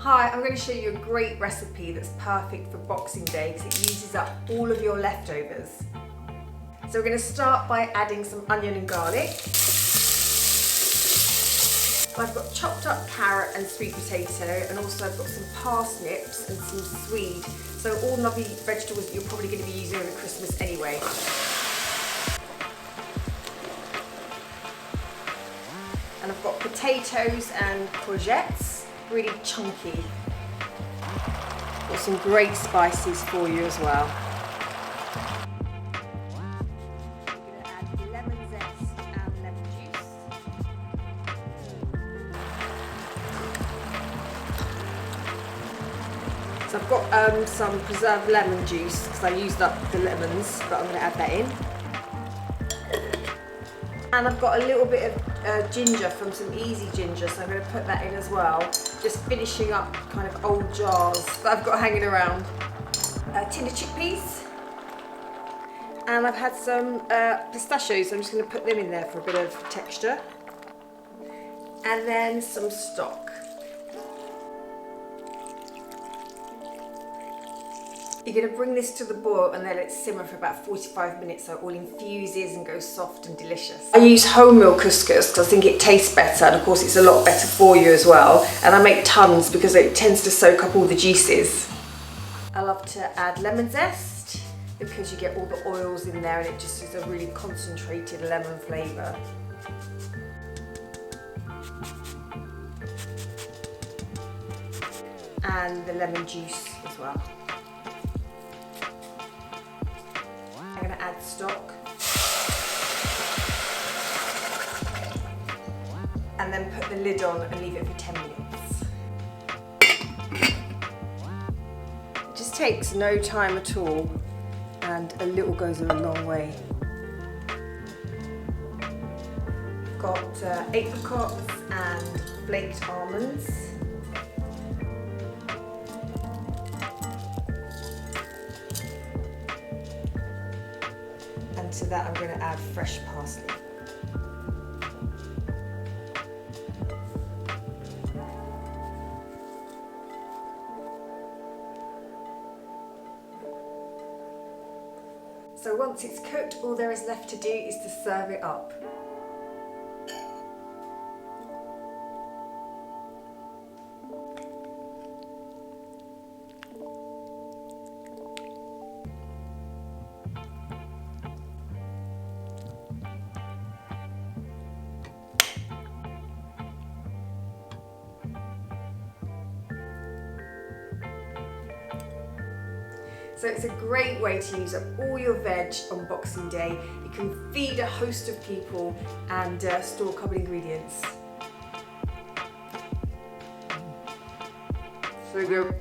Hi, I'm going to show you a great recipe that's perfect for Boxing Day because it uses up all of your leftovers. So we're going to start by adding some onion and garlic. I've got chopped up carrot and sweet potato, and also I've got some parsnips and some swede. So all lovely vegetables that you're probably going to be using over Christmas anyway. And I've got potatoes and courgettes, really chunky. Got some great spices for you as well. I'm going to add lemon zest and lemon juice. So I've got some preserved lemon juice because I used up the lemons, but I'm going to add that in. And I've got a little bit of ginger from some Easy Ginger, so I'm going to put that in as well. Just finishing up kind of old jars that I've got hanging around. A tin of chickpeas. And I've had some pistachios, so I'm just going to put them in there for a bit of texture. And then some stock. You're going to bring this to the boil and then let it simmer for about 45 minutes so it all infuses and goes soft and delicious. I use wholemeal couscous because I think it tastes better, and of course it's a lot better for you as well. And I make tons because it tends to soak up all the juices. I love to add lemon zest because you get all the oils in there and it just is a really concentrated lemon flavour. And the lemon juice as well. I'm going to add stock and then put the lid on and leave it for 10 minutes. It just takes no time at all, and a little goes a long way. Got apricots and flaked almonds. And to that I'm going to add fresh parsley. So once it's cooked, all there is left to do is to serve it up. So it's a great way to use up all your veg on Boxing Day. You can feed a host of people and store cupboard ingredients. So good.